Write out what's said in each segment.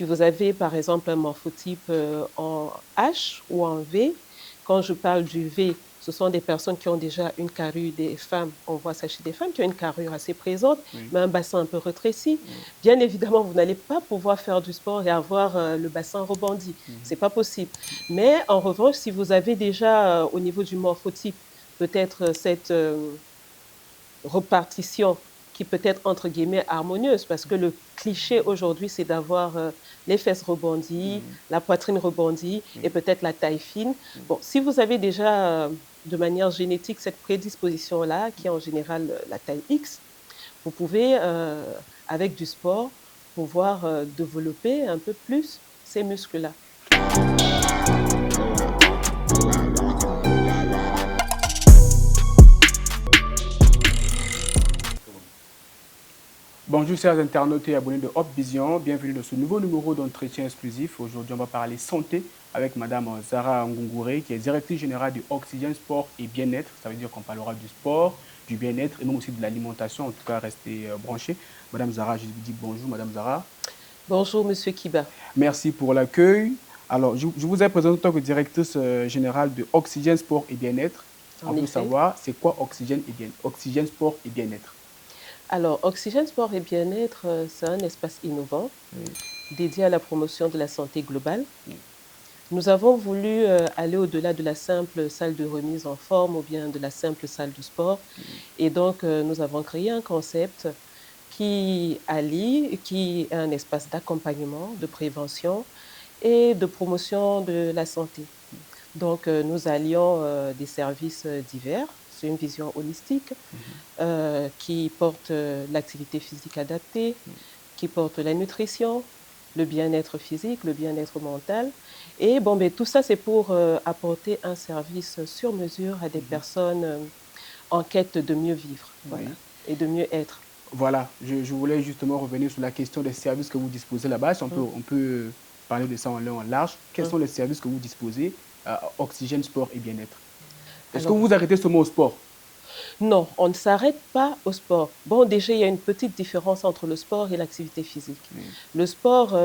Si vous avez, par exemple, un morphotype en H ou en V, quand je parle du V, ce sont des personnes qui ont déjà une carrure, des femmes, on voit ça chez des femmes qui ont une carrure assez présente, Oui. mais un bassin un peu rétréci. Oui. Bien évidemment, vous n'allez pas pouvoir faire du sport et avoir le bassin rebondi. C'est pas possible. Mais en revanche, si vous avez déjà au niveau du morphotype, peut-être cette repartition qui peut être entre guillemets harmonieuse, parce que le cliché aujourd'hui, c'est d'avoir les fesses rebondies, la poitrine rebondie et Oui. peut-être la taille fine. Bon, si vous avez déjà de manière génétique cette prédisposition-là, qui est en général la taille X, vous pouvez, avec du sport, pouvoir développer un peu plus ces muscles-là. Bonjour chers internautes et abonnés de Hop Vision, bienvenue dans ce nouveau numéro d'entretien exclusif. Aujourd'hui, on va parler santé avec Madame Zara Ngungouré, qui est directrice générale du Oxygène Sport et Bien-être. Ça veut dire qu'on parlera du sport, du bien-être et même aussi de l'alimentation. En tout cas, restez branchés. Madame Zara, je vous dis bonjour, Madame Zara. Bonjour, Monsieur Kiba. Merci pour l'accueil. Alors, je vous ai présenté en tant que directrice générale de Oxygène Sport et Bien-être. On En veut effet. savoir, c'est quoi Oxygène Sport et Bien-être? Alors, Oxygène Sport et Bien-être, c'est un espace innovant Oui. dédié à la promotion de la santé globale. Oui. Nous avons voulu aller au-delà de la simple salle de remise en forme ou bien de la simple salle de sport. Et donc, nous avons créé un concept qui allie, qui est un espace d'accompagnement, de prévention et de promotion de la santé. Donc, nous allions des services divers. C'est une vision holistique qui porte l'activité physique adaptée, qui porte la nutrition, le bien-être physique, le bien-être mental. Et bon, ben, tout ça, c'est pour apporter un service sur mesure à des personnes en quête de mieux vivre, voilà, Oui. et de mieux être. Voilà, je voulais justement revenir sur la question des services que vous disposez là-bas. Si Mm, on peut parler de ça en long, en large. Quels mm. sont les services que vous disposez à Oxygène Sport et Bien-être? Est-ce que Alors, vous vous arrêtez seulement au sport? non, on ne s'arrête pas au sport. Bon, déjà, il y a une petite différence entre le sport et l'activité physique. Oui, Le sport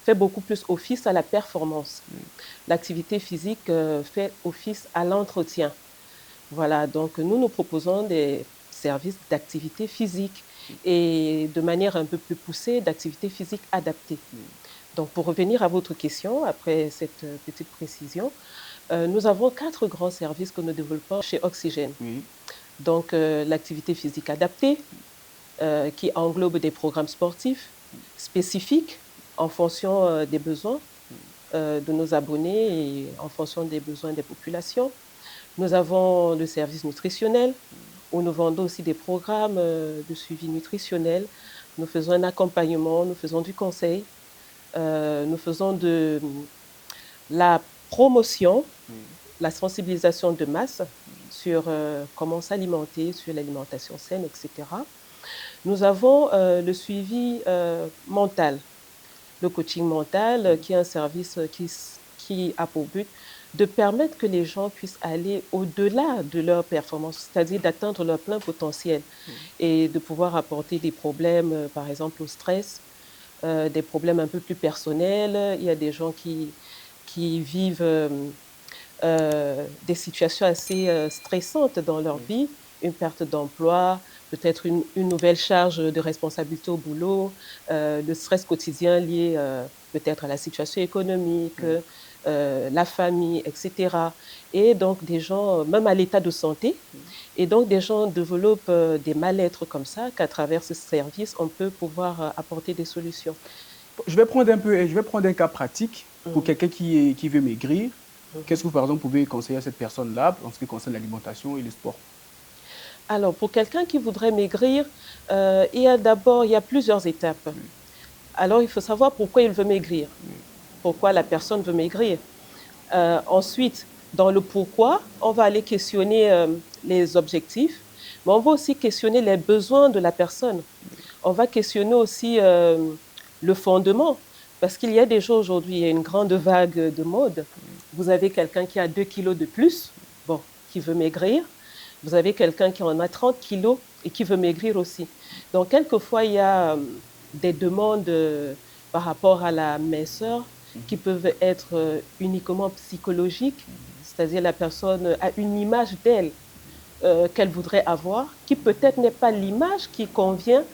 fait beaucoup plus office à la performance. oui, L'activité physique fait office à l'entretien. Voilà, donc nous proposons des services d'activité physique et de manière un peu plus poussée, d'activité physique adaptée. oui, Donc, pour revenir à votre question, après cette petite précision, nous avons 4 grands services que nous développons chez Oxygène. oui, Donc, l'activité physique adaptée, qui englobe des programmes sportifs spécifiques en fonction des besoins de nos abonnés et en fonction des besoins des populations. Nous avons le service nutritionnel, où nous vendons aussi des programmes de suivi nutritionnel. Nous faisons un accompagnement, nous faisons du conseil, nous faisons de la promotion, oui, la sensibilisation de masse sur comment s'alimenter, sur l'alimentation saine, etc. Nous avons le suivi mental, le coaching mental, qui est un service qui a pour but de permettre que les gens puissent aller au-delà de leur performance, c'est-à-dire d'atteindre leur plein potentiel et de pouvoir apporter des problèmes, par exemple au stress, des problèmes un peu plus personnels. Il y a des gens qui vivent des situations assez stressantes dans leur oui, vie, une perte d'emploi, peut-être une nouvelle charge de responsabilité au boulot, le stress quotidien lié peut-être à la situation économique, oui. la famille, etc. Et donc des gens, même à l'état de santé, et donc des gens développent des mal-être comme ça, qu'à travers ce service, on peut pouvoir apporter des solutions. Je vais prendre un cas pratique pour Mhm, quelqu'un qui veut maigrir. Qu'est-ce mhm. que vous, par exemple, pouvez conseiller à cette personne-là en ce qui concerne l'alimentation et le sport? Alors, pour quelqu'un qui voudrait maigrir, il y a plusieurs étapes. Oui, Alors, il faut savoir pourquoi il veut maigrir, oui, pourquoi la personne veut maigrir. Ensuite, dans le pourquoi, on va aller questionner les objectifs, mais on va aussi questionner les besoins de la personne. On va questionner aussi le fondement, parce qu'il y a des gens aujourd'hui, il y a une grande vague de mode. Vous avez quelqu'un qui a 2 kilos de plus, bon, qui veut maigrir. Vous avez quelqu'un qui en a 30 kilos et qui veut maigrir aussi. Donc, quelquefois, il y a des demandes par rapport à la minceur, qui Mhm. peuvent être uniquement psychologiques, Mhm. c'est-à-dire la personne a une image d'elle qu'elle voudrait avoir, qui peut-être n'est pas l'image qui convient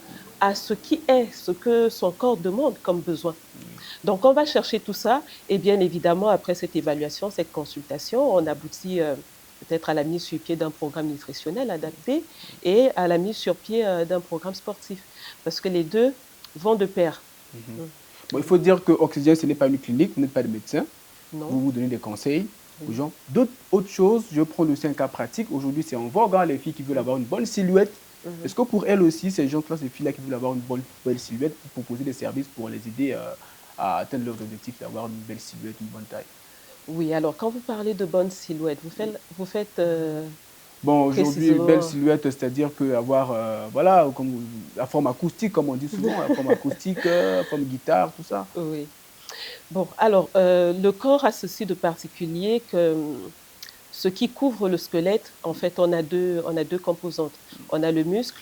à ce qui est, ce que son corps demande comme besoin. Oui. Donc, on va chercher tout ça et bien évidemment, après cette évaluation, cette consultation, on aboutit peut-être à la mise sur pied d'un programme nutritionnel adapté et à la mise sur pied d'un programme sportif parce que les deux vont de pair. Mhm. Mm. Bon, il Oui. faut dire que Oxygène, ce n'est pas une clinique, vous n'êtes pas de médecin. Non? Vous donnez des conseils aux Oui. gens. D'autres autres choses, je prends aussi un cas pratique. Aujourd'hui, c'est en vogue, hein, les filles qui veulent Mm. avoir une bonne silhouette. Mhm. Est-ce que pour elles aussi, ces gens-là, ces filles-là qui veulent avoir une bonne belle silhouette, vous proposez des services pour les aider à atteindre leurs objectifs d'avoir une belle silhouette, une bonne taille? Oui, alors quand vous parlez de bonne silhouette, vous faites Bon, aujourd'hui, une belle précisément. silhouette, c'est-à-dire que avoir, voilà, comme, la forme acoustique, comme on dit souvent, la forme acoustique, forme guitare, tout ça. Oui. Bon, alors, le corps a ceci de particulier que ce qui couvre le squelette, en fait, on a deux composantes. On a le muscle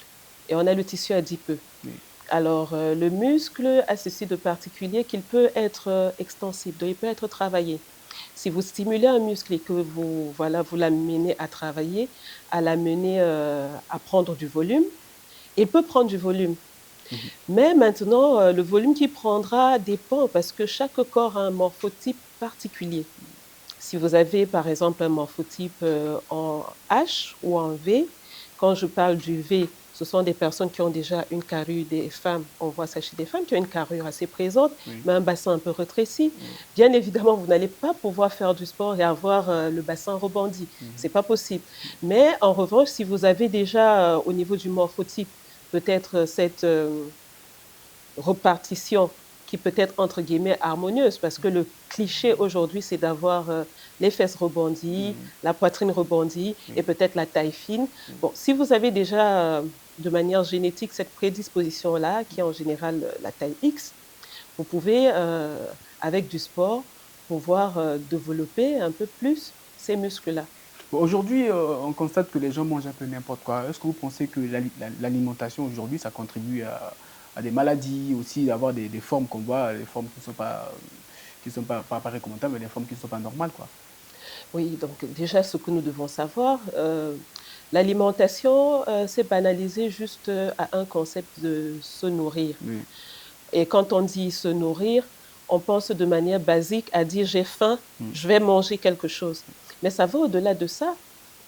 et on a le tissu adipeux. Oui. Alors, le muscle a ceci de particulier qu'il peut être extensible, donc il peut être travaillé. Si vous stimulez un muscle et que vous, voilà, vous l'amenez à travailler, à l'amener à prendre du volume, il peut prendre du volume. Mhm. Mais maintenant, le volume qu'il prendra dépend parce que chaque corps a un morphotype particulier. Si vous avez, par exemple, un morphotype en H ou en V, quand je parle du V, ce sont des personnes qui ont déjà une carrure, des femmes, on voit ça chez des femmes qui ont une carrure assez présente, Oui. mais un bassin un peu rétréci. Oui. Bien évidemment, vous n'allez pas pouvoir faire du sport et avoir le bassin rebondi. Mhm. C'est pas possible. Mais en revanche, si vous avez déjà au niveau du morphotype, peut-être cette repartition qui peut être entre guillemets harmonieuse parce que le cliché aujourd'hui c'est d'avoir les fesses rebondies, Mhm. la poitrine rebondie et Oui. peut-être la taille fine. Oui. Bon, si vous avez déjà de manière génétique cette prédisposition là qui est en général la taille X, vous pouvez avec du sport pouvoir développer un peu plus ces muscles là. Bon, aujourd'hui, on constate que les gens mangent un peu n'importe quoi. Est-ce que vous pensez que l'alimentation aujourd'hui, ça contribue à des maladies, aussi d'avoir des formes qu'on voit, des formes qui sont pas recommandables, mais des formes qui ne sont pas normales, quoi. Oui, donc déjà, ce que nous devons savoir, l'alimentation, c'est banalisé juste à un concept de se nourrir. Oui. Et quand on dit se nourrir, on pense de manière basique à dire j'ai faim, Mm. je vais manger quelque chose. Mais ça va au-delà de ça,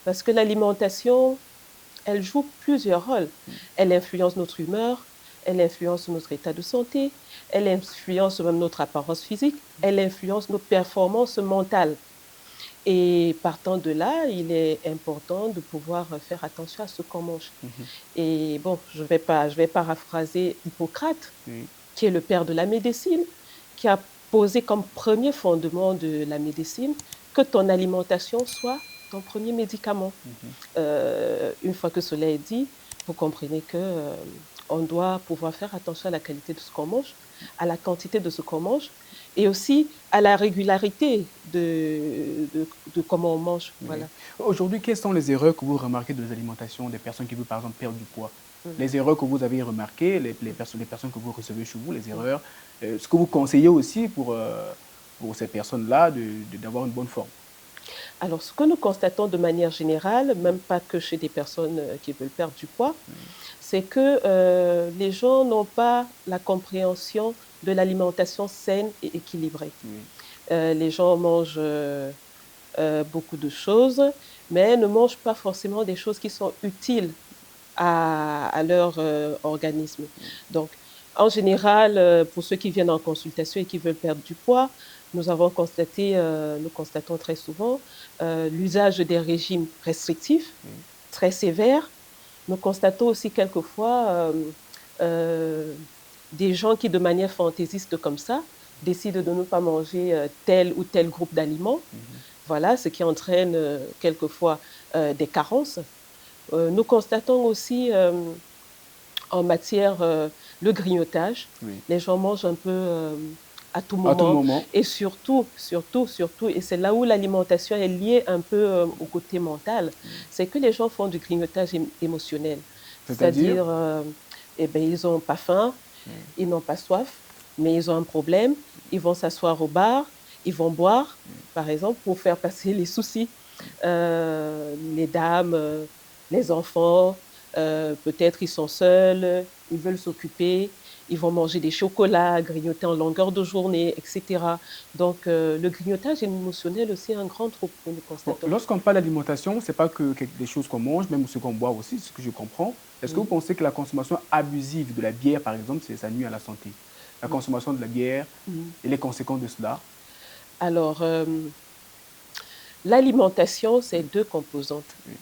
parce que l'alimentation, elle joue plusieurs rôles. Elle influence notre humeur, elle influence notre état de santé, elle influence même notre apparence physique, elle influence nos performances mentales. Et partant de là, il est important de pouvoir faire attention à ce qu'on mange. Mhm. Et bon, je vais paraphraser Hippocrate, Oui. qui est le père de la médecine, qui a posé comme premier fondement de la médecine que ton alimentation soit ton premier médicament. Mhm. Une fois que cela est dit, vous comprenez que on doit pouvoir faire attention à la qualité de ce qu'on mange, à la quantité de ce qu'on mange, et aussi à la régularité de comment on mange. Oui. Voilà. Aujourd'hui, quelles sont les erreurs que vous remarquez de l'alimentation des personnes qui veulent, par exemple, perdre du poids? Mhm. Les erreurs que vous avez remarquées, les personnes que vous recevez chez vous, les erreurs, ce que vous conseillez aussi pour ces personnes-là d'avoir une bonne forme. Alors, ce que nous constatons de manière générale, même pas que chez des personnes qui veulent perdre du poids, Oui. c'est que les gens n'ont pas la compréhension de l'alimentation saine et équilibrée. Oui. Les gens mangent beaucoup de choses, mais ne mangent pas forcément des choses qui sont utiles à leur organisme. Donc, en général, pour ceux qui viennent en consultation et qui veulent perdre du poids, nous avons constaté, nous constatons très souvent, l'usage des régimes restrictifs Oui. très sévères. Nous constatons aussi quelquefois euh, des gens qui, de manière fantaisiste comme ça, décident de ne pas manger tel ou tel groupe d'aliments. Mhm. Voilà, ce qui entraîne quelquefois des carences. Nous constatons aussi en matière le grignotage. Oui. Les gens mangent un peu à tout À tout moment moment. et surtout, et c'est là où l'alimentation est liée un peu au côté mental, c'est que les gens font du grignotage émotionnel. C'est-à-dire? C'est-à-dire, eh ben, ils n'ont pas faim, Oui. ils n'ont pas soif, mais ils ont un problème, ils vont s'asseoir au bar, ils vont boire, par exemple, pour faire passer les soucis. Les dames, les enfants, peut-être ils sont seuls, ils veulent s'occuper, ils vont manger des chocolats, grignoter en longueur de journée, etc. Donc, le grignotage émotionnel aussi est un grand trouble que nous Bon, constatons. lorsqu'on parle d'alimentation, ce n'est pas que des choses qu'on mange, même ce qu'on boit aussi, ce que je comprends. Est-ce que vous Mm. pensez que la consommation abusive de la bière, par exemple, ça nuit à la santé? La Mm. consommation de la bière Mm. et les conséquences de cela? Alors, l'alimentation, c'est deux composantes. Oui,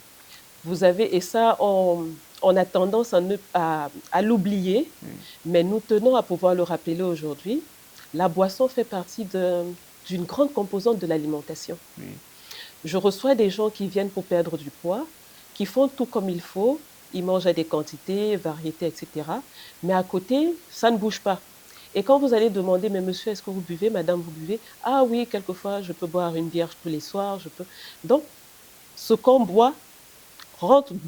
Vous avez, et ça, on a tendance à l'oublier, oui, mais nous tenons à pouvoir le rappeler aujourd'hui. La boisson fait partie d'une grande composante de l'alimentation. oui. Je reçois des gens qui viennent pour perdre du poids, qui font tout comme il faut, ils mangent à des quantités, variétés, etc. Mais à côté, ça ne bouge pas. Et quand vous allez demander, mais monsieur, est-ce que vous buvez, madame, vous buvez? Ah oui, quelquefois, je peux boire une bière tous les soirs, je peux. Donc, ce qu'on boit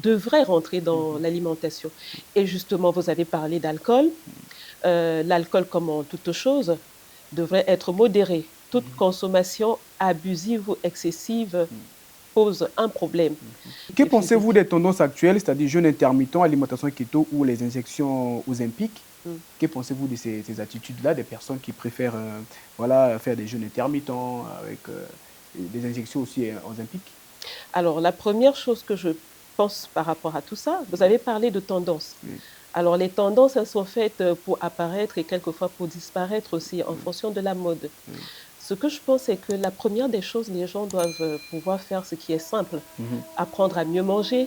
devrait rentrer dans Mhm, l'alimentation. Et justement, vous avez parlé d'alcool. L'alcool, comme en toute chose, devrait être modéré. Toute mhm, consommation abusive ou excessive pose un problème mhm. Que pensez-vous physique. des tendances actuelles, c'est-à-dire jeûne intermittent, alimentation keto ou les injections ozempic? Mm. Que pensez-vous de ces attitudes-là, des personnes qui préfèrent voilà, faire des jeûnes intermittents avec des injections aussi ozempic? Alors, la première chose que je pense par rapport à tout ça, vous Oui, avez parlé de tendances. oui, Alors, les tendances, elles sont faites pour apparaître et quelquefois pour disparaître aussi en oui, fonction de la mode. oui. Ce que je pense, c'est que la première des choses, les gens doivent pouvoir faire ce qui est simple, Mhm, apprendre à mieux manger,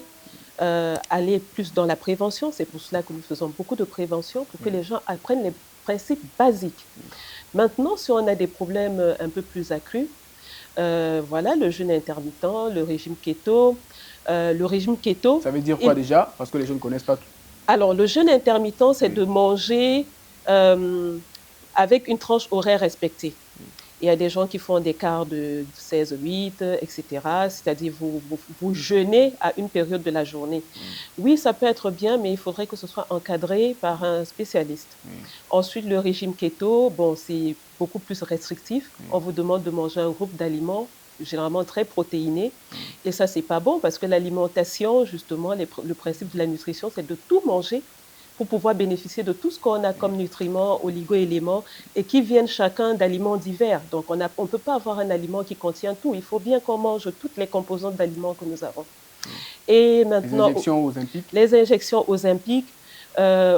aller plus dans la prévention. C'est pour cela que nous faisons beaucoup de prévention, pour que oui, les gens apprennent les principes basiques. Maintenant, si on a des problèmes un peu plus accrus, voilà, le jeûne intermittent, le régime keto. Le régime keto, ça veut dire quoi il... déjà? Parce que les gens ne connaissent pas tout. alors le jeûne intermittent, c'est Oui, de manger euh, avec une tranche horaire respectée. Il y a des gens qui font des quarts de 16-8, etc. C'est-à-dire vous jeûnez à une période de la journée. oui, Oui, ça peut être bien, mais il faudrait que ce soit encadré par un spécialiste. oui, Ensuite, le régime keto, bon, c'est beaucoup plus restrictif. oui, On vous demande de manger un groupe d'aliments généralement très protéinés. oui, Et ça, c'est pas bon parce que l'alimentation, justement, le principe de la nutrition, c'est de tout manger pour pouvoir bénéficier de tout ce qu'on a oui. comme nutriments, oligo-éléments, et qui viennent chacun d'aliments divers. Donc, on ne peut pas avoir un aliment qui contient tout. Il faut bien qu'on mange toutes les composantes d'aliments que nous avons. Oui. Et Les maintenant, injections ozempic? les injections ozempic,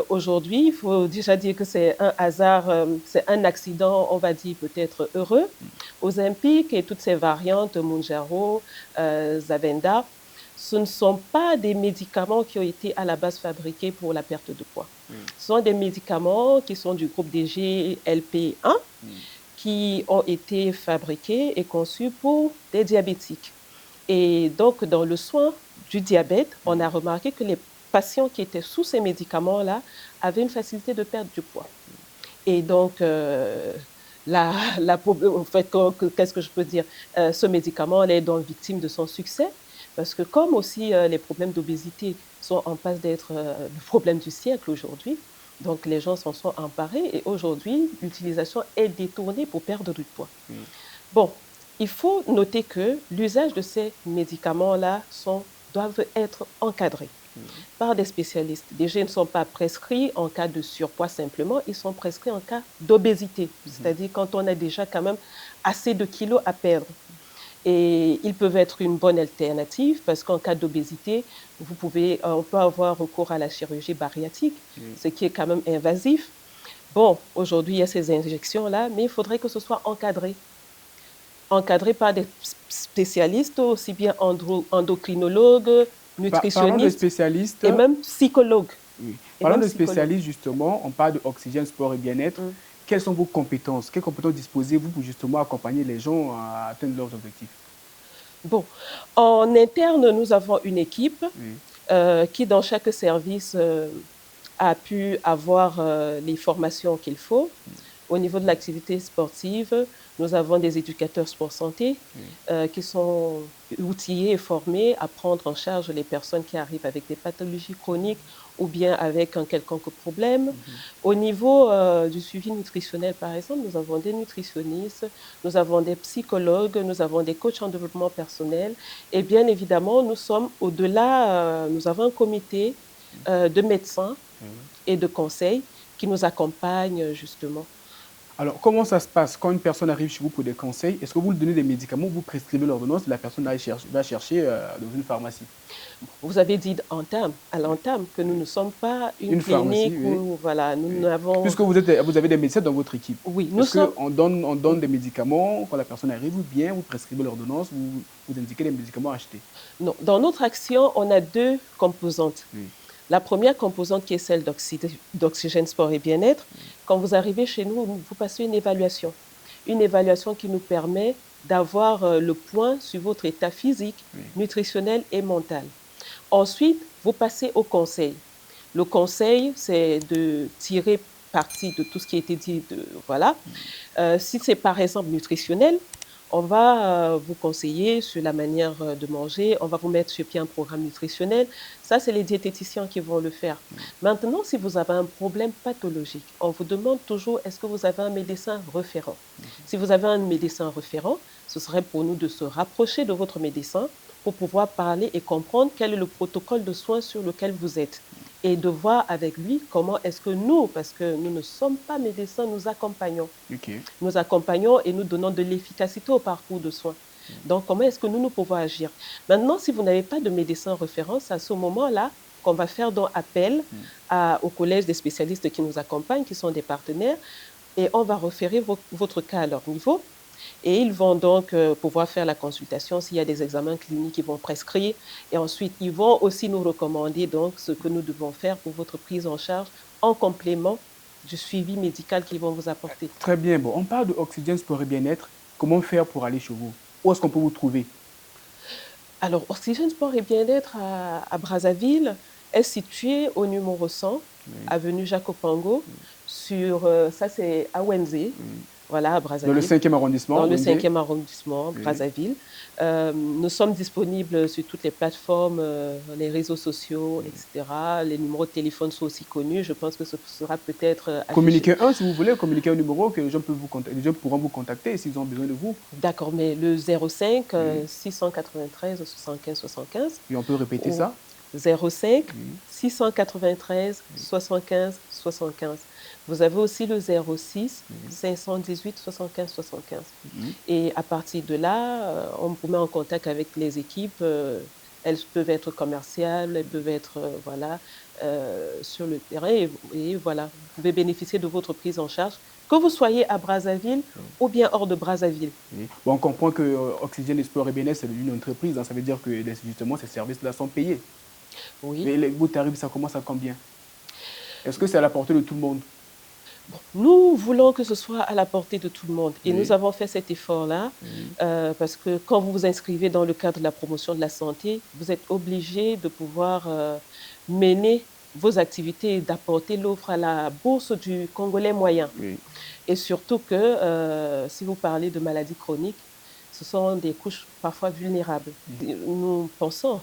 aujourd'hui, il faut déjà dire que c'est un hasard, c'est un accident, on va dire peut-être heureux. Ozempic et toutes ces variantes, Mounjaro, Zavenda, ce ne sont pas des médicaments qui ont été à la base fabriqués pour la perte de poids. Oui, Ce sont des médicaments qui sont du groupe des GLP-1 oui, qui ont été fabriqués et conçus pour des diabétiques. Et donc, dans le soin du diabète, on oui. a remarqué que les patients qui étaient sous ces médicaments-là avaient une facilité de perdre du poids. Et donc, en fait, qu'est-ce que je peux dire? Ce médicament est donc victime de son succès, parce que comme aussi les problèmes d'obésité sont en passe d'être le problème du siècle aujourd'hui, donc les gens s'en sont emparés et aujourd'hui, l'utilisation est détournée pour perdre du poids. Oui. Bon, il faut noter que l'usage de ces médicaments-là doivent être encadrés Oui. par des spécialistes. Déjà, ils ne sont pas prescrits en cas de surpoids simplement, ils sont prescrits en cas d'obésité, Mhm. c'est-à-dire quand on a déjà quand même assez de kilos à perdre. Et ils peuvent être une bonne alternative parce qu'en cas d'obésité, on peut avoir recours à la chirurgie bariatrique, Oui. ce qui est quand même invasif. Bon, aujourd'hui, il y a ces injections-là, mais il faudrait que ce soit encadré par des spécialistes, aussi bien endocrinologues, Parlons de nutritionnistes spécialistes. et même psychologues. Oui. Et Parlons même de psychologues. spécialistes, justement. On parle de Oxygène Sport et Bien-être. Mm. Quelles sont vos compétences? Quelles compétences disposez-vous pour justement accompagner les gens à atteindre leurs objectifs? Bon, en interne, nous avons une équipe Oui. qui, dans chaque service, a pu avoir les formations qu'il faut. Au niveau de l'activité sportive, nous avons des éducateurs sport santé qui sont outillés et formés à prendre en charge les personnes qui arrivent avec des pathologies chroniques ou bien avec un quelconque problème. Au niveau du suivi nutritionnel, par exemple, nous avons des nutritionnistes, nous avons des psychologues, nous avons des coachs en développement personnel et bien évidemment, nous sommes au-delà, nous avons un comité de médecins et de conseils qui nous accompagnent justement. Alors, comment ça se passe quand une personne arrive chez vous pour des conseils? Est-ce que vous lui donnez des médicaments, vous prescrivez l'ordonnance et la personne va chercher dans une pharmacie? Vous avez dit à l'entame, que nous ne sommes pas une Une pharmacie, clinique oui. où voilà, nous Oui. n'avons Puisque vous avez des médecins dans votre équipe, oui, nous est-ce sommes on donne des médicaments quand la personne arrive ou bien vous prescrivez l'ordonnance, vous indiquez les médicaments à acheter? non, dans notre action, on a 2 composantes. Oui. La première composante qui est celle d'Oxygène Sport et Bien-être, quand vous arrivez chez nous, vous passez une évaluation. Une évaluation qui nous permet d'avoir le point sur votre état physique, Oui. nutritionnel et mental. Ensuite, vous passez au conseil. Le conseil, c'est de tirer parti de tout ce qui a été dit. Voilà. Si c'est par exemple nutritionnel, on va vous conseiller sur la manière de manger, on va vous mettre sur pied un programme nutritionnel. Ça, c'est les diététiciens qui vont le faire. Maintenant, si vous avez un problème pathologique, on vous demande toujours, est-ce que vous avez un médecin référent? Si vous avez un médecin référent, ce serait pour nous de se rapprocher de votre médecin pour pouvoir parler et comprendre quel est le protocole de soins sur lequel vous êtes et de voir avec lui comment est-ce que nous, parce que nous ne sommes pas médecins, nous accompagnons. OK. Nous accompagnons et nous donnons de l'efficacité au parcours de soins. Donc, comment est-ce que nous pouvons agir? Maintenant, si vous n'avez pas de médecin référent, c'est à ce moment-là qu'on va faire donc appel au collège des spécialistes qui nous accompagnent, qui sont des partenaires, et on va référer votre cas à leur niveau. Et ils vont donc pouvoir faire la consultation s'il y a des examens cliniques qu'ils vont prescrire. Et ensuite, ils vont aussi nous recommander donc ce que nous devons faire pour votre prise en charge en complément du suivi médical qu'ils vont vous apporter. Très bien. Bon, on parle de Oxygène Sport et Bien-être. Comment faire pour aller chez vous? Où est-ce qu'on peut vous trouver? Alors, Oxygène Sport et Bien-être à Brazzaville est situé au numéro 100, Oui. avenue Jacques Opango, sur, ça c'est à Wenzé, Oui. voilà, à Dans le Brazzaville, 5e arrondissement, dans le Wenzé? 5e arrondissement, Oui. Brazzaville. Nous sommes disponibles sur toutes les plateformes, les réseaux sociaux, etc. Les numéros de téléphone sont aussi connus. Je pense que ce sera peut-être affiché. Communiquez un si vous voulez, communiquez un numéro que les gens pourront vous contacter s'ils ont besoin de vous. D'accord, mais le 05 Oui. 693 75 75 Et on peut répéter ou ça? 05 Oui. 693 75 75. Vous avez aussi le 06 518 75 75. Oui. Et à partir de là, on vous met en contact avec les équipes. Elles peuvent être commerciales, elles peuvent être voilà, sur le terrain. Et voilà, vous pouvez bénéficier de votre prise en charge, que vous soyez à Brazzaville ou bien hors de Brazzaville. Oui. Bon, on comprend que Oxygène Sport et Bien-être, c'est une entreprise, hein. Ça veut dire que justement, ces services-là sont payés. Oui. Mais les bouts tarifs, ça commence à combien? Est-ce que c'est à la portée de tout le monde? Bon, nous voulons que ce soit à la portée de tout le monde et Oui. nous avons fait cet effort-là Oui. parce que quand vous vous inscrivez dans le cadre de la promotion de la santé, vous êtes obligé de pouvoir mener vos activités et d'apporter l'offre à la bourse du Congolais moyen. Oui. Et surtout que si vous parlez de maladies chroniques, ce sont des couches parfois vulnérables. Nous pensons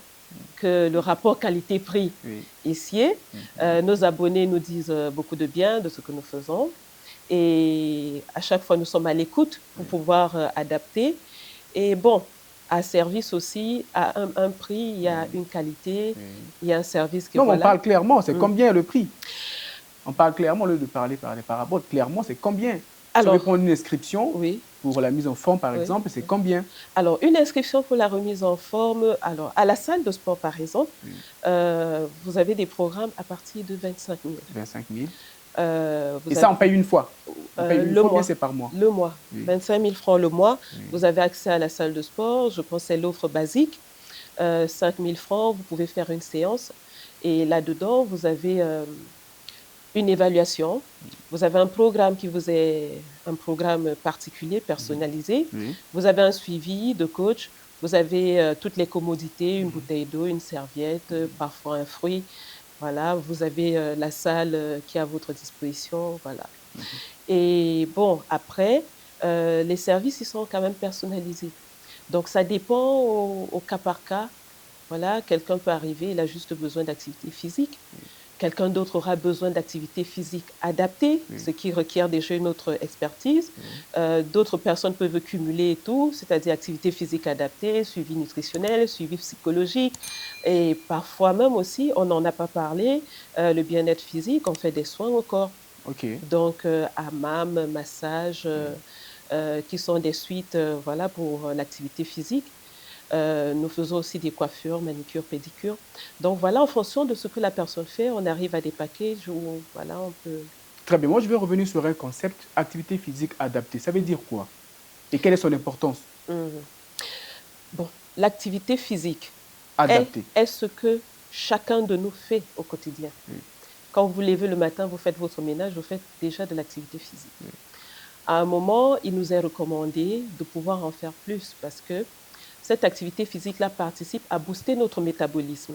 que le rapport qualité-prix Oui. ici, nos abonnés nous disent beaucoup de bien de ce que nous faisons. Et à chaque fois, nous sommes à l'écoute pour pouvoir adapter. Et bon, à service aussi, à un prix, il y a une qualité, il y a un service que Non, mais on voilà. parle clairement, c'est combien le prix? On parle clairement, au lieu de parler par les paraboles, clairement, c'est combien? Si on veut Alors, prendre une inscription oui, pour la mise en forme, par oui. exemple, c'est combien? Alors, une inscription pour la remise en forme, alors à la salle de sport, par exemple, Oui. vous avez des programmes à partir de 25 000. 25 000. Vous Et ça, avez, on paye une fois. On paye une le fois ou bien mois. c'est par mois? Le mois, Oui. 25 000 francs le mois. Oui. Vous avez accès à la salle de sport. Je pense que c'est l'offre basique. 5 000 francs, vous pouvez faire une séance. Et là-dedans, vous avez une évaluation. Vous avez un programme qui vous est un programme particulier, personnalisé. Oui. Vous avez un suivi de coach. Vous avez toutes les commodités, une bouteille d'eau, une serviette, parfois un fruit. Voilà, vous avez la salle qui est à votre disposition. Voilà. Et bon, après, les services, ils sont quand même personnalisés. Donc, ça dépend au cas par cas. Voilà, quelqu'un peut arriver, il a juste besoin d'activité physique. Quelqu'un d'autre aura besoin d'activités physiques adaptées, ce qui requiert déjà une autre expertise. D'autres personnes peuvent cumuler tout, c'est-à-dire activités physiques adaptées, suivi nutritionnel, suivi psychologique. Et parfois même aussi, on n'en a pas parlé, le bien-être physique, on fait des soins au corps. Ok. Donc, hammam, massage, qui sont des suites voilà, pour l'activité physique. Nous faisons aussi des coiffures, manicures, pédicures. Donc voilà, en fonction de ce que la personne fait, on arrive à des packages où voilà, on peut... Très bien. Moi, je vais revenir sur un concept, activité physique adaptée. Ça veut dire quoi? Et quelle est son importance? Mhm. Bon, l'activité physique Adaptée. est ce que chacun de nous fait au quotidien. Quand vous vous levez le matin, vous faites votre ménage, vous faites déjà de l'activité physique. À un moment, il nous est recommandé de pouvoir en faire plus parce que cette activité physique-là participe à booster notre métabolisme.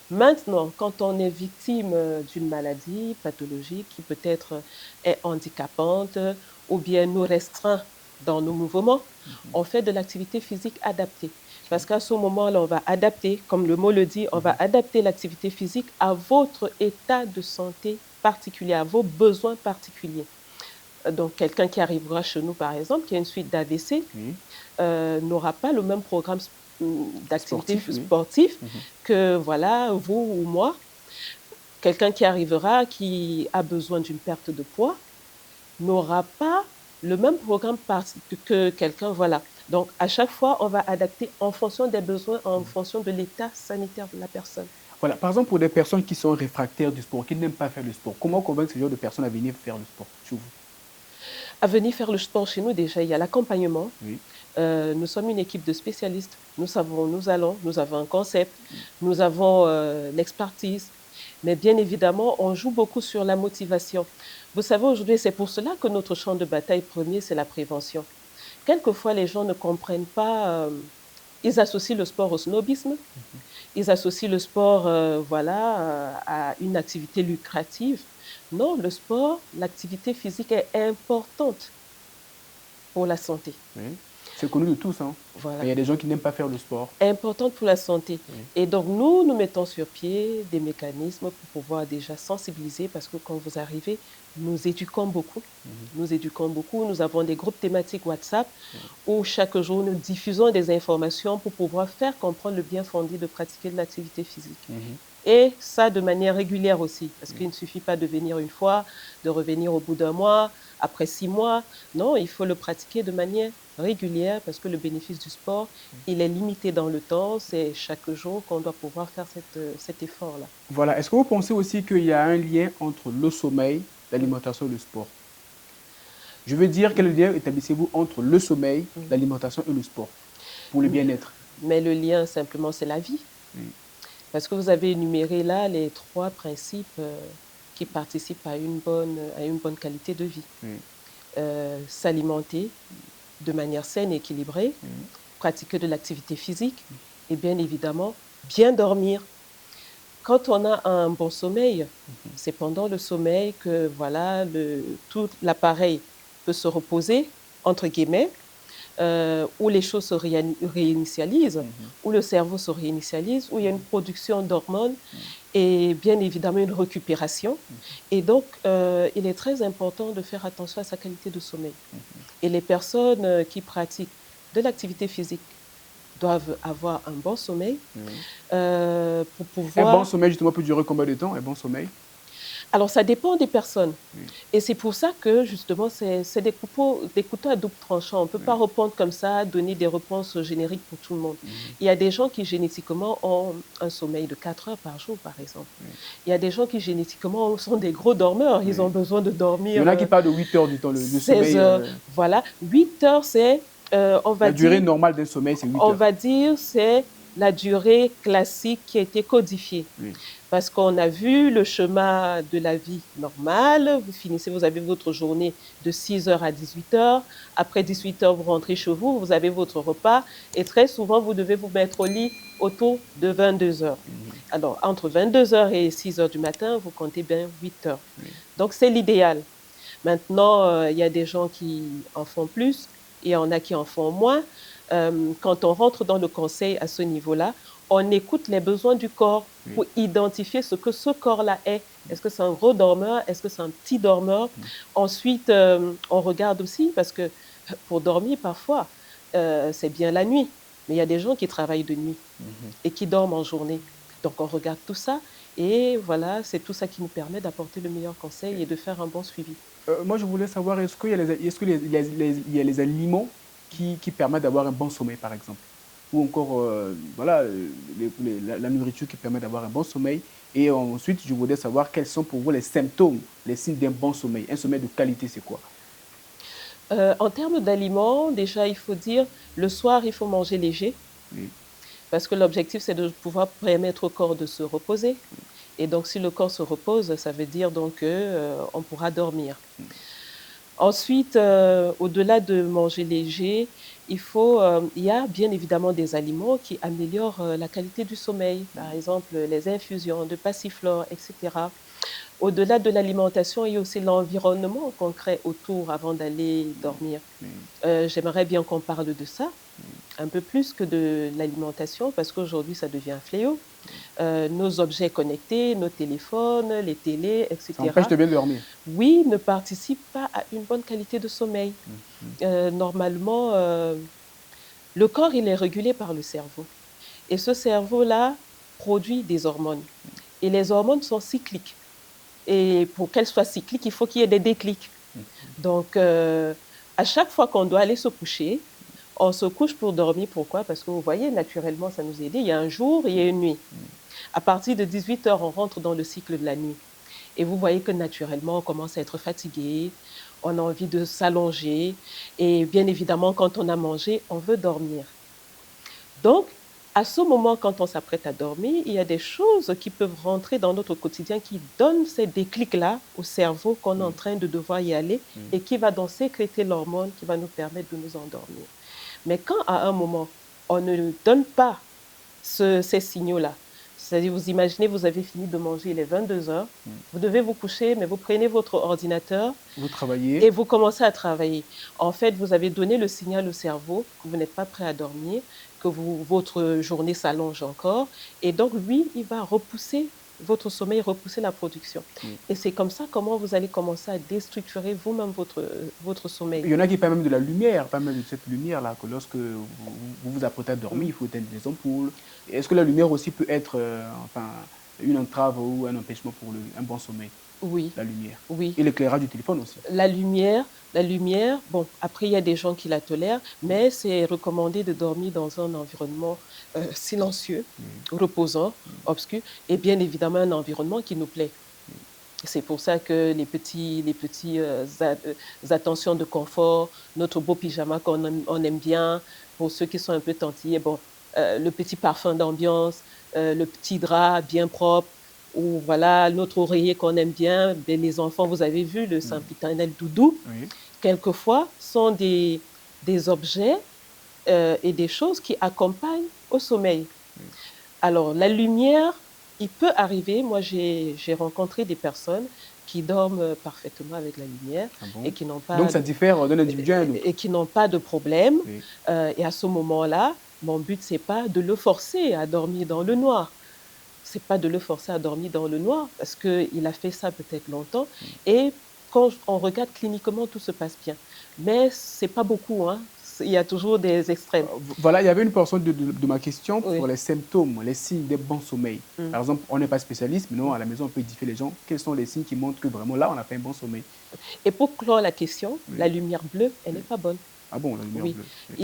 Maintenant, quand on est victime d'une maladie pathologique qui peut-être est handicapante ou bien nous restreint dans nos mouvements, on fait de l'activité physique adaptée. Parce qu'à ce moment-là, on va adapter, comme le mot le dit, on va adapter l'activité physique à votre état de santé particulier, à vos besoins particuliers. Donc, quelqu'un qui arrivera chez nous, par exemple, qui a une suite d'AVC, n'aura pas le même programme d'activité sportive que voilà, vous ou moi. Quelqu'un qui arrivera, qui a besoin d'une perte de poids, n'aura pas le même programme que quelqu'un, voilà. Donc, à chaque fois, on va adapter en fonction des besoins, en fonction de l'état sanitaire de la personne. Voilà, par exemple, pour des personnes qui sont réfractaires du sport, qui n'aiment pas faire le sport, comment convaincre ce genre de personnes à venir faire le sport chez vous? À venir faire le sport chez nous, déjà, il y a l'accompagnement. Nous sommes une équipe de spécialistes. Nous savons, nous avons un concept, nous avons l'expertise. Mais bien évidemment, on joue beaucoup sur la motivation. Vous savez, aujourd'hui, c'est pour cela que notre champ de bataille premier, c'est la prévention. Quelquefois, les gens ne comprennent pas, ils associent le sport au snobisme, ils associent le sport voilà, à une activité lucrative. Non, le sport, l'activité physique est importante pour la santé. C'est connu de tous. Hein. Voilà. Il y a des gens qui n'aiment pas faire le sport. Importante pour la santé. Et donc, nous mettons sur pied des mécanismes pour pouvoir déjà sensibiliser parce que quand vous arrivez, nous éduquons beaucoup. Nous éduquons beaucoup. Nous avons des groupes thématiques WhatsApp où chaque jour, nous diffusons des informations pour pouvoir faire comprendre le bien fondé de pratiquer de l'activité physique. Et ça de manière régulière aussi, parce qu'il ne suffit pas de venir une fois, de revenir au bout d'un mois, après 6 mois. Non, il faut le pratiquer de manière régulière parce que le bénéfice du sport, il est limité dans le temps. C'est chaque jour qu'on doit pouvoir faire cet effort-là. Voilà. Est-ce que vous pensez aussi qu'il y a un lien entre le sommeil, l'alimentation et le sport? Je veux dire, quel lien établissez-vous entre le sommeil, l'alimentation et le sport pour le bien-être? Mais le lien, simplement, c'est la vie. Parce que vous avez énuméré là les 3 principes qui participent à une bonne qualité de vie. S'alimenter de manière saine et équilibrée, pratiquer de l'activité physique et bien évidemment, bien dormir. Quand on a un bon sommeil, c'est pendant le sommeil que voilà, tout l'appareil peut se reposer, entre guillemets, où les choses se réinitialisent, où le cerveau se réinitialise, où il y a une production d'hormones et bien évidemment une récupération. Et donc, il est très important de faire attention à sa qualité de sommeil. Et les personnes qui pratiquent de l'activité physique doivent avoir un bon sommeil pour pouvoir... Un bon sommeil, justement, peut durer combien de temps, un bon sommeil? Alors, ça dépend des personnes. Et c'est pour ça que, justement, c'est des couteaux à double tranchant. On ne peut pas répondre comme ça, donner des réponses génériques pour tout le monde. Il y a des gens qui, génétiquement, ont un sommeil de 4 heures par jour, par exemple. Il y a des gens qui, génétiquement, sont des gros dormeurs. Ils ont besoin de dormir... Il y en a qui parlent de 8 heures du temps, le 16 sommeil. Heures. Voilà. 8 heures, c'est... la durée normale d'un sommeil, c'est 8 heures. On va dire c'est la durée classique qui a été codifiée. Parce qu'on a vu le chemin de la vie normale. Vous avez votre journée de 6 heures à 18 heures. Après 18 heures, vous rentrez chez vous, vous avez votre repas. Et très souvent, vous devez vous mettre au lit autour de 22 heures. Alors, entre 22 heures et 6 heures du matin, vous comptez bien 8 heures. Donc, c'est l'idéal. Maintenant, il y a des gens qui en font plus et il y en a qui en font moins. Quand on rentre dans le conseil à ce niveau-là, on écoute les besoins du corps Oui. pour identifier ce que ce corps-là est. Est-ce que c'est un gros dormeur? Est-ce que c'est un petit dormeur? Ensuite, on regarde aussi parce que pour dormir, parfois, c'est bien la nuit, mais il y a des gens qui travaillent de nuit et qui dorment en journée. Donc, on regarde tout ça et voilà, c'est tout ça qui nous permet d'apporter le meilleur conseil et de faire un bon suivi. Moi, je voulais savoir, est-ce qu'il y a est-ce que il y a les aliments qui permettent d'avoir un bon sommeil, par exemple? Ou encore, voilà, la nourriture qui permet d'avoir un bon sommeil. Et ensuite, je voudrais savoir quels sont pour vous les symptômes, les signes d'un bon sommeil. Un sommeil de qualité, c'est quoi? En termes d'aliments, déjà, il faut dire, le soir, il faut manger léger Oui. parce que l'objectif, c'est de pouvoir permettre au corps de se reposer. Et donc, si le corps se repose, ça veut dire donc qu'on pourra dormir. Ensuite, au-delà de manger léger, il y a bien évidemment des aliments qui améliorent la qualité du sommeil, par exemple les infusions de passiflore, etc. Au-delà de l'alimentation, il y a aussi l'environnement qu'on crée autour avant d'aller dormir. Oui. J'aimerais bien qu'on parle de ça, un peu plus que de l'alimentation, parce qu'aujourd'hui, ça devient un fléau. Nos objets connectés, nos téléphones, les télés, Ça empêche etc., de bien dormir. oui, ne participent pas à une bonne qualité de sommeil. Normalement, le corps, il est régulé par le cerveau. Et ce cerveau-là produit des hormones. Et les hormones sont cycliques. Et pour qu'elles soient cycliques, il faut qu'il y ait des déclics. Donc, à chaque fois qu'on doit aller se coucher, on se couche pour dormir. Pourquoi? Parce que vous voyez, naturellement, ça nous aide. Il y a un jour et il y a une nuit. À partir de 18 heures, on rentre dans le cycle de la nuit. Et vous voyez que naturellement, on commence à être fatigué, on a envie de s'allonger. Et bien évidemment, quand on a mangé, on veut dormir. Donc, à ce moment, quand on s'apprête à dormir, il y a des choses qui peuvent rentrer dans notre quotidien qui donnent ces déclics-là au cerveau qu'on est en train de devoir y aller et qui va donc sécréter l'hormone qui va nous permettre de nous endormir. Mais quand à un moment, on ne donne pas ces signaux-là, c'est-à-dire, vous imaginez, vous avez fini de manger, il est 22 heures, vous devez vous coucher, mais vous prenez votre ordinateur Vous et travaillez. vous commencez à travailler. En fait, vous avez donné le signal au cerveau que vous n'êtes pas prêt à dormir, que votre journée s'allonge encore. Et donc, lui, il va repousser votre sommeil, repousser la production. Et c'est comme ça comment vous allez commencer à déstructurer vous-même votre Il sommeil. y en a qui parlent même de la lumière, pas même de cette lumière-là, que lorsque vous vous apprêtez à dormir, il faut éteindre les ampoules. Est-ce que la lumière aussi peut être enfin, une entrave ou un empêchement pour un bon sommeil, Oui, la lumière? oui. Et l'éclairage du téléphone aussi. La lumière, bon, après, il y a des gens qui la tolèrent, mais c'est recommandé de dormir dans un environnement silencieux, reposant, obscur, et bien évidemment un environnement qui nous plaît. C'est pour ça que les petits attentions de confort, notre beau pyjama on aime bien, pour ceux qui sont un peu tantillés, bon, le petit parfum d'ambiance, le petit drap bien propre, ou voilà, notre oreiller qu'on aime bien. Ben, les enfants, vous avez vu, le sempiternel doudou, Oui. quelquefois, sont des objets et des choses qui accompagnent au sommeil. Alors, la lumière, il peut arriver, moi j'ai rencontré des personnes qui dorment parfaitement avec la lumière Ah et bon? qui n'ont Donc pas ça de, diffère d'un individu à un autre. et qui n'ont pas de problème. Oui. Et à ce moment-là, mon but, c'est pas de le forcer à dormir dans le noir. C'est pas de le forcer à dormir dans le noir parce qu'il a fait ça peut-être longtemps. Et quand on regarde cliniquement, tout se passe bien. Mais c'est pas beaucoup, hein. Il y a toujours des extrêmes. Voilà, il y avait une portion de ma question sur Oui. les symptômes, les signes d'un bon sommeil. Par exemple, on n'est pas spécialiste, mais non, à la maison, on peut édifier les gens. Quels sont les signes qui montrent que vraiment là, on a fait un bon sommeil? Et pour clore la question, la Oui. lumière bleue, elle n'est Oui. pas bonne. Ah bon, la lumière Oui, bleue. Oui.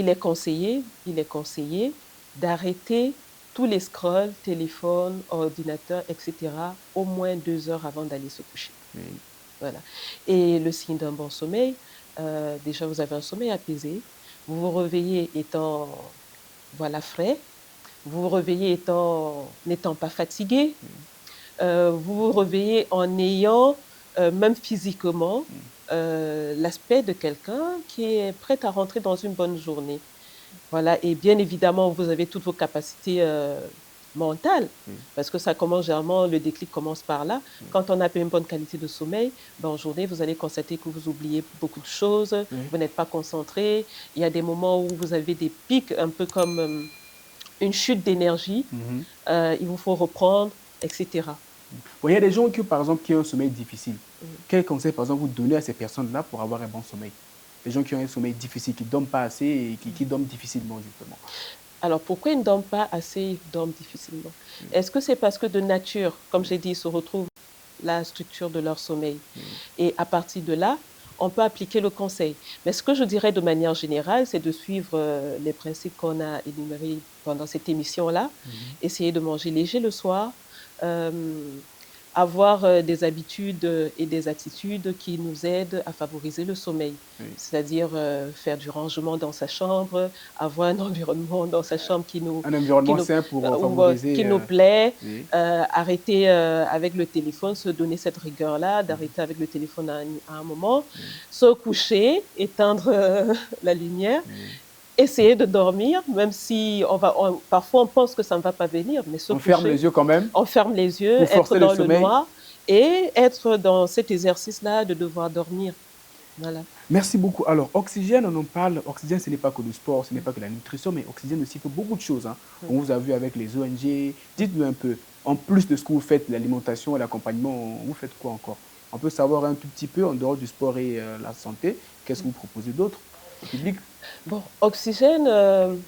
il est conseillé d'arrêter tous les scrolls, téléphone, ordinateur, etc., au moins 2 heures avant d'aller se coucher. Oui. Voilà. Et le signe d'un bon sommeil, déjà, vous avez un sommeil apaisé. Vous vous réveillez étant, voilà, frais. Vous vous réveillez n'étant pas fatigué. Vous vous réveillez en ayant, même physiquement, l'aspect de quelqu'un qui est prêt à rentrer dans une bonne journée. Voilà, et bien évidemment, vous avez toutes vos capacités mentale, Oui. parce que ça commence généralement, le déclic commence par là. Oui. Quand on n'a pas une bonne qualité de sommeil, ben, en journée, vous allez constater que vous oubliez beaucoup de choses, Oui. vous n'êtes pas concentré. Il y a des moments où vous avez des pics, un peu comme une chute d'énergie. Mhm. Il vous faut reprendre, etc. Bon, il y a des gens qui, par exemple, qui ont un sommeil difficile. Mm. Quel conseil, par exemple, vous donnez à ces personnes-là pour avoir un bon sommeil? Les gens qui ont un sommeil difficile, qui ne dorment pas assez et qui dorment difficilement, justement. Alors, pourquoi ils ne dorment pas assez, ils dorment difficilement? Oui. Est-ce que c'est parce que de nature, comme j'ai dit, ils se retrouvent la structure de leur sommeil? Oui. Et à partir de là, on peut appliquer le conseil. Mais ce que je dirais de manière générale, c'est de suivre les principes qu'on a énumérés pendant cette émission-là. Mhm. Essayer de manger léger le soir, euh, avoir des habitudes et des attitudes qui nous aident à favoriser le sommeil. Oui. C'est-à-dire faire du rangement dans sa chambre, avoir un environnement dans sa chambre Un qui environnement nous, sain pour qui favoriser. nous plaît, Oui. arrêter avec le téléphone, se donner cette rigueur-là, Mhm. d'arrêter avec le téléphone à un moment, Oui. se coucher, éteindre la lumière, Oui. essayer de dormir, même si parfois on pense que ça ne va pas venir, mais se On ferme coucher, les yeux quand même on ferme les yeux, pour être forcer le dans le sommeil. noir et être dans cet exercice-là de devoir dormir. Voilà. Merci beaucoup. Alors, oxygène, on en parle. Oxygène, ce n'est pas que le sport, ce n'est pas que la nutrition, mais oxygène aussi fait beaucoup de choses, hein. Mm. On vous a vu avec les ONG. Dites-nous un peu, en plus de ce que vous faites, l'alimentation et l'accompagnement, vous faites quoi encore? On peut savoir un tout petit peu, en dehors du sport et la santé, qu'est-ce que vous proposez d'autre au public? Bon, Oxygène,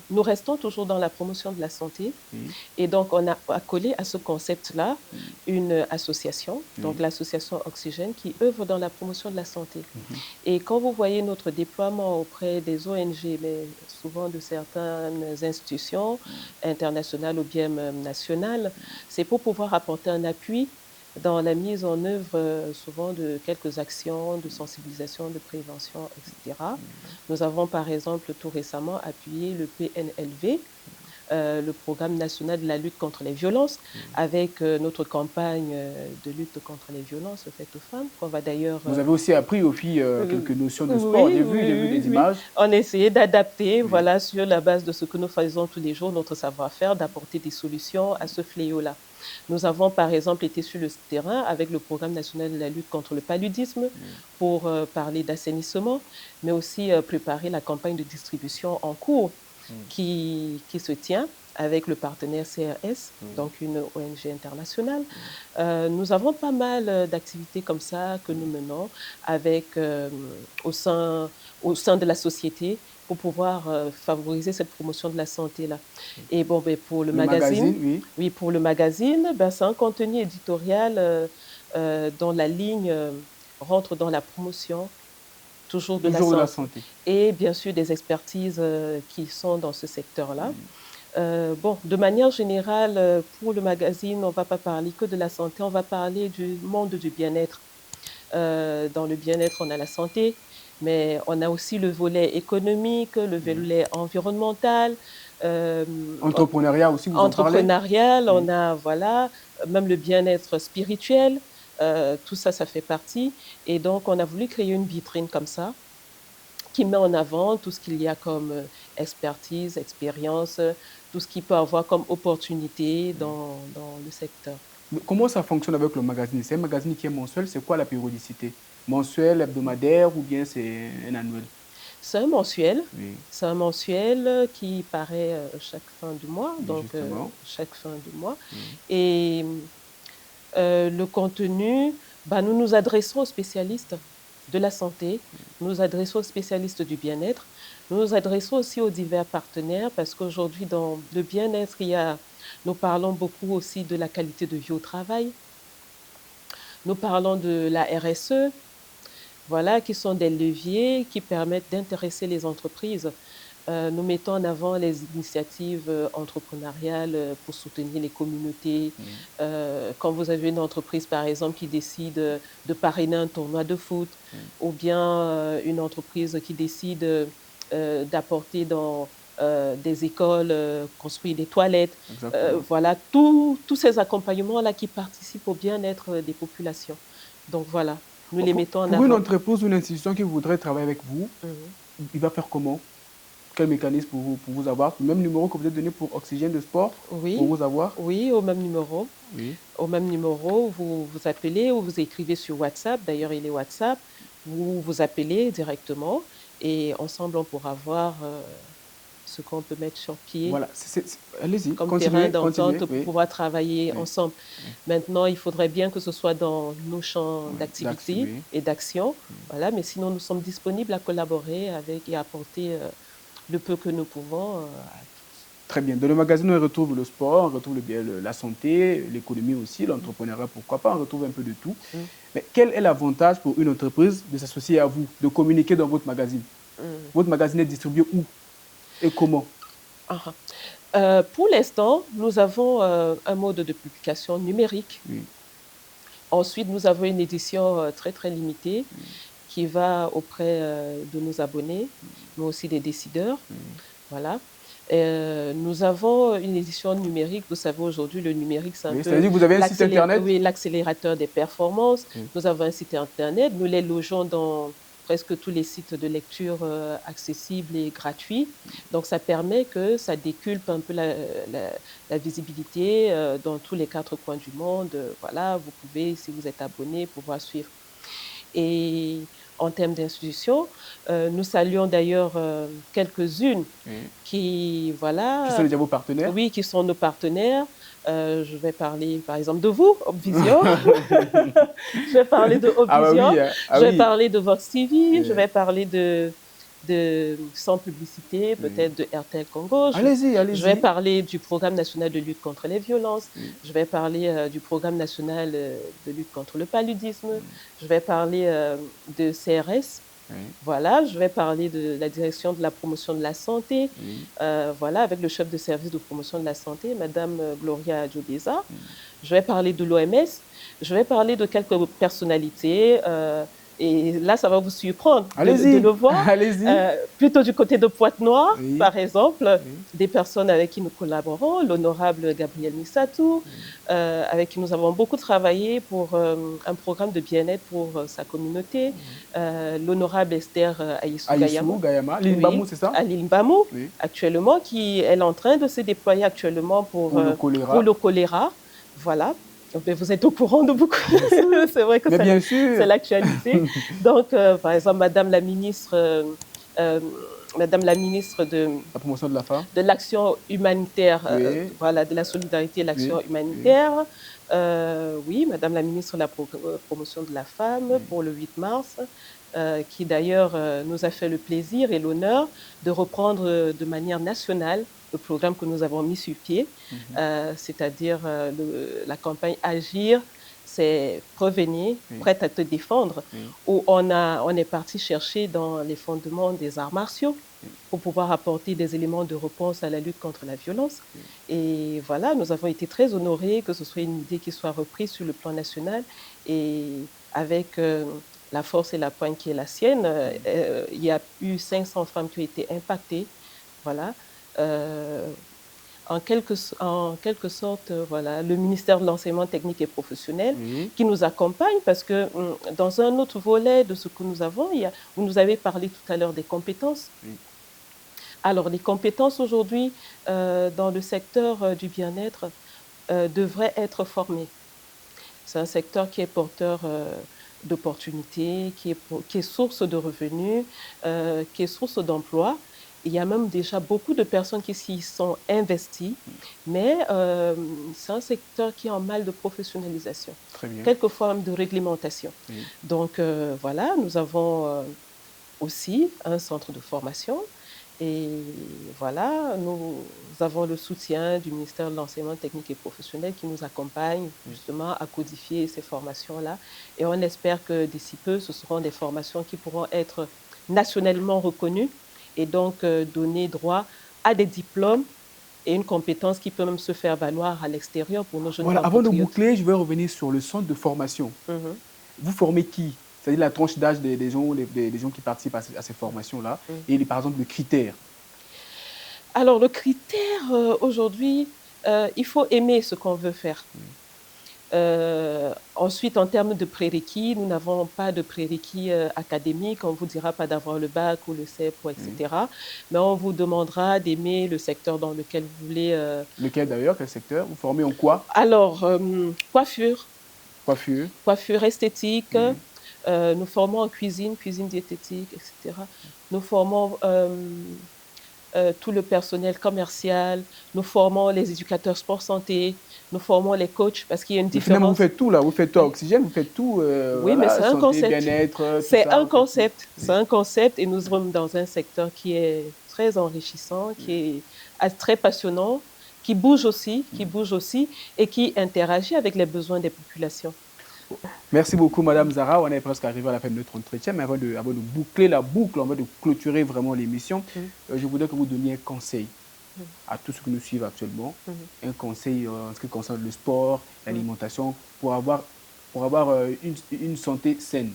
nous restons toujours dans la promotion de la santé. Oui. Et donc, on a accolé à ce concept-là Oui. une association, donc Oui. l'association Oxygène, qui œuvre dans la promotion de la santé. Mhm. Et quand vous voyez notre déploiement auprès des ONG, mais souvent de certaines institutions internationales ou bien même nationales, c'est pour pouvoir apporter un appui dans la mise en œuvre souvent de quelques actions de sensibilisation, de prévention, etc. Nous avons par exemple tout récemment appuyé le PNLV, le programme national de la lutte contre les violences, avec notre campagne de lutte contre les violences faites aux femmes, qu'on va d'ailleurs... Vous avez aussi appris aux filles quelques notions de sport. oui, J'ai vu oui, des oui. images. On a essayé d'adapter, Oui. voilà, sur la base de ce que nous faisons tous les jours, notre savoir-faire, d'apporter des solutions à ce fléau-là. Nous avons par exemple été sur le terrain avec le programme national de la lutte contre le paludisme Oui. pour parler d'assainissement, mais aussi préparer la campagne de distribution en cours Oui. qui se tient avec le partenaire CRS, Oui. donc une ONG internationale. Nous avons pas mal d'activités comme ça que nous menons avec, au sein de la société pour pouvoir favoriser cette promotion de la santé-là. Et bon, ben, pour le Le magazine, magazine, oui. oui, pour le magazine, ben, c'est un contenu éditorial dont la ligne rentre dans la promotion toujours de la Toujours de la santé santé. et bien sûr des expertises qui sont dans ce secteur-là. Oui. Bon, de manière générale, pour le magazine, on ne va pas parler que de la santé, on va parler du monde du bien-être. Dans le bien-être, on a la santé, mais on a aussi le volet économique, le Oui. volet environnemental, euh, Entrepreneuriat aussi, vous en parlez? entrepreneurial, on Oui. a, voilà, même le bien-être spirituel, tout ça, ça fait partie. Et donc, on a voulu créer une vitrine comme ça, qui met en avant tout ce qu'il y a comme expertise, expérience, tout ce qu'il peut avoir comme opportunité Oui. dans le secteur. Comment ça fonctionne avec le magazine? C'est un magazine qui est mensuel, c'est quoi la périodicité? Mensuel, hebdomadaire ou bien c'est un annuel? C'est un mensuel. Oui, C'est un mensuel qui paraît chaque fin du mois, oui, donc justement. chaque fin du mois. Oui. Et le contenu, bah, nous nous adressons aux spécialistes de la santé, nous nous adressons aux spécialistes du bien-être, nous nous adressons aussi aux divers partenaires parce qu'aujourd'hui, dans le bien-être, nous parlons beaucoup aussi de la qualité de vie au travail, nous parlons de la RSE, voilà, qui sont des leviers qui permettent d'intéresser les entreprises. Nous mettons en avant les initiatives entrepreneuriales pour soutenir les communautés. Oui. Quand vous avez une entreprise, par exemple, qui décide de parrainer un tournoi de foot, Oui. ou bien une entreprise qui décide d'apporter dans des écoles, construire des toilettes. Exactement. Voilà, tous ces accompagnements-là qui participent au bien-être des populations. Donc voilà, nous les mettons en Pour une avant. entreprise ou une institution qui voudrait travailler avec vous, Mhm. il va faire comment? quel mécanisme pour vous avoir? Le même numéro que vous êtes donné pour Oxygène de Sport, pour Oui, vous avoir? oui, au même numéro. Oui. Au même numéro, vous vous appelez ou vous écrivez sur WhatsApp. D'ailleurs, il est WhatsApp. Vous vous appelez directement et ensemble, on pourra voir ce qu'on peut mettre sur pied Voilà, allez-y, comme terrain continuez, continuez, d'entente pour oui, pouvoir travailler oui, ensemble. oui, Maintenant, il faudrait bien que ce soit dans nos champs oui, d'action, d'activité oui. et d'action. Voilà, mais sinon, nous sommes disponibles à collaborer avec et à apporter le peu que nous pouvons à tous. Très bien. Dans le magazine, on retrouve le sport, on retrouve la santé, l'économie aussi, Mm, l'entrepreneuriat, pourquoi pas, on retrouve un peu de tout. mm, Mais quel est l'avantage pour une entreprise de s'associer à vous, de communiquer dans votre magazine? mm. Votre magazine est distribué où et comment? Ah, ah. Pour l'instant, nous avons un mode de publication numérique. Oui, Ensuite, nous avons une édition très, très limitée qui va auprès de nos abonnés, mais aussi des décideurs. oui. Voilà. Nous avons une édition numérique. Vous savez, aujourd'hui, le numérique, c'est un Oui, ça veut peu dire que vous avez un site internet? oui, l'accélérateur des performances. Oui. Nous avons un site internet. Nous les logeons dans presque tous les sites de lecture accessibles et gratuits. Donc, ça permet que ça déculpe un peu la visibilité dans tous les 4 coins du monde. Voilà, vous pouvez, si vous êtes abonné, pouvoir suivre. Et en termes d'institutions, nous saluons d'ailleurs quelques-unes Oui. qui, Qui sont voilà, déjà vos partenaires? oui, qui sont nos partenaires. Je vais parler, par exemple, de vous, Obvision. Je vais parler de Ah bah Obvision. oui, hein. Ah Je vais oui. parler de Vox TV. Je Euh, vais parler de sans publicité, oui. peut-être de RTL Congo. Allez-y, Je vais allez-y. parler du programme national de lutte contre les violences. Oui. Je vais parler du programme national de lutte contre le paludisme. Je vais parler de CRS. Oui. Voilà, je vais parler de la direction de la promotion de la santé, Oui. voilà, avec le chef de service de promotion de la santé, Madame Gloria Jodeza. Oui. Je vais parler de l'OMS. Je vais parler de quelques personnalités. Et là, ça va vous surprendre de Allez-y, le voir. allez-y. Plutôt du côté de Pointe-Noire, Oui. par exemple, Oui. des personnes avec qui nous collaborons, l'honorable Gabriel Missatou, Oui. avec qui nous avons beaucoup travaillé pour un programme de bien-être pour sa communauté, Oui. l'honorable Esther Aïssou Gayama, Aïssou, Gayama, oui, Limbamou, c'est ça? à l'île Mbamou, Oui. actuellement, qui est en train de se déployer actuellement Pour le pour choléra. le choléra. Voilà. Donc, vous êtes au courant de beaucoup. Bien sûr. C'est vrai que Mais bien c'est sûr. l'actualité. Donc, par exemple, euh, Madame la ministre La promotion de la femme. de l'action humanitaire, Oui. voilà, de la solidarité et l'action Oui. Oui. humanitaire. Oui, Madame la ministre de la promotion de la femme Oui. pour le 8 mars, qui d'ailleurs nous a fait le plaisir et l'honneur de reprendre de manière nationale le programme que nous avons mis sur pied, Mhm. c'est-à-dire la campagne Agir, c'est Prévenir, Oui. prête à te défendre, Oui. où on est parti chercher dans les fondements des arts martiaux Oui. pour pouvoir apporter des éléments de réponse à la lutte contre la violence. Oui. Et voilà, nous avons été très honorés que ce soit une idée qui soit reprise sur le plan national et avec la force et la poigne qui est la sienne, il y a eu 500 femmes qui ont été impactées. Voilà. Euh, en quelque sorte, voilà, le ministère de l'enseignement technique et professionnel Oui. qui nous accompagne parce que dans un autre volet de ce que nous avons, vous nous avez parlé tout à l'heure des compétences. Oui. Alors, les compétences aujourd'hui dans le secteur du bien-être devraient être formées. C'est un secteur qui est porteur d'opportunités, qui est source de revenus, qui est source d'emplois. Il y a même déjà beaucoup de personnes qui s'y sont investies, mais c'est un secteur qui est en mal de professionnalisation, Très bien. quelquefois même de réglementation. Oui. Donc voilà, nous avons aussi un centre de formation. Et voilà, nous avons le soutien du ministère de l'Enseignement technique et professionnel qui nous accompagne justement à codifier ces formations-là. Et on espère que d'ici peu, ce seront des formations qui pourront être nationalement reconnues et donc donner droit à des diplômes et une compétence qui peut même se faire valoir à l'extérieur pour nos jeunes Voilà, avant de compatriotes. boucler, je vais revenir sur le centre de formation. Mhm. Vous formez qui? C'est-à-dire la tranche d'âge des gens qui participent à ces formations-là et par exemple le critère. Alors le critère aujourd'hui, il faut aimer ce qu'on veut faire. Ensuite, en termes de prérequis, nous n'avons pas de prérequis académiques. On ne vous dira pas d'avoir le bac ou le CEP, ou etc. Mais on vous demandera d'aimer le secteur dans lequel vous voulez. Lequel d'ailleurs? Quel secteur? Vous formez en quoi? Alors, coiffure, Coiffure. coiffure esthétique. Nous formons en cuisine, cuisine diététique, etc. Nous formons tout le personnel commercial, nous formons les éducateurs sport santé, nous formons les coachs parce qu'il y a une Mais finalement, vous différence. faites tout là, vous faites tout à Oxygène, vous faites tout, Oui, mais voilà, c'est un santé, concept. bien-être, tout C'est ça. un concept. C'est un concept et nous sommes dans un secteur qui est très enrichissant, qui est très passionnant, qui bouge aussi et qui interagit avec les besoins des populations. Merci beaucoup, Madame Zara. On est presque arrivé à la fin de notre entretien, mais avant de boucler la boucle, avant de clôturer vraiment l'émission, je voudrais que vous donniez un conseil à tous ceux qui nous suivent actuellement, un conseil en ce qui concerne le sport, l'alimentation, pour avoir une santé saine.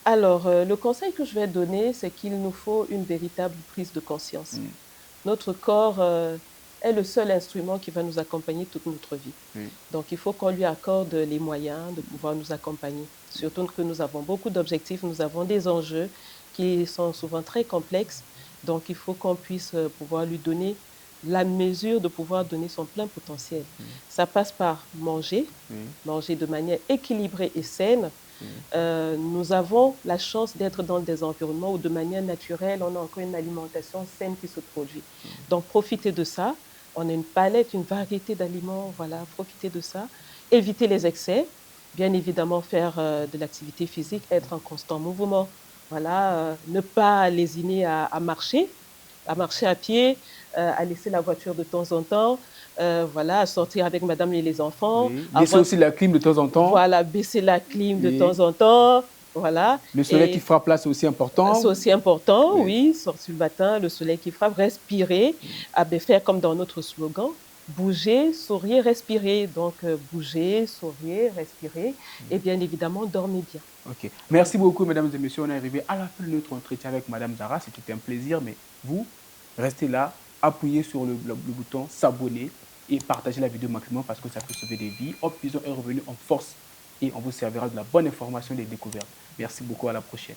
Alors, le conseil que je vais donner, c'est qu'il nous faut une véritable prise de conscience. Notre corps est le seul instrument qui va nous accompagner toute notre vie. Donc, il faut qu'on lui accorde les moyens de pouvoir nous accompagner. Surtout que nous avons beaucoup d'objectifs, nous avons des enjeux qui sont souvent très complexes. Donc, il faut qu'on puisse pouvoir lui donner la mesure de pouvoir donner son plein potentiel. Ça passe par manger, manger de manière équilibrée et saine. Nous avons la chance d'être dans des environnements où de manière naturelle, on a encore une alimentation saine qui se produit. Donc, profitez de ça. On a une palette, une variété d'aliments, voilà, profitez de ça. Évitez les excès, bien évidemment faire de l'activité physique, être en constant mouvement. Voilà, ne pas lésiner à marcher à pied, à laisser la voiture de temps en temps, voilà, à sortir avec madame et les enfants. Baisser aussi la clim de temps en temps. Voilà, baisser la clim de temps en temps. Voilà. Le soleil qui frappe là, c'est aussi important. C'est aussi important, oui. Sortir le matin, le soleil qui frappe, respirer, faire comme dans notre slogan, bouger, sourire, respirer. Donc, bouger, sourire, respirer et bien évidemment, dormir bien. Ok. Merci beaucoup, mesdames et messieurs. On est arrivé à la fin de notre entretien avec madame Zara. C'était un plaisir, mais vous, restez là, appuyez sur le bouton s'abonner et partagez la vidéo maximum parce que ça peut sauver des vies. Hop, Vision est revenu en force et on vous servira de la bonne information et des découvertes. Merci beaucoup, à la prochaine.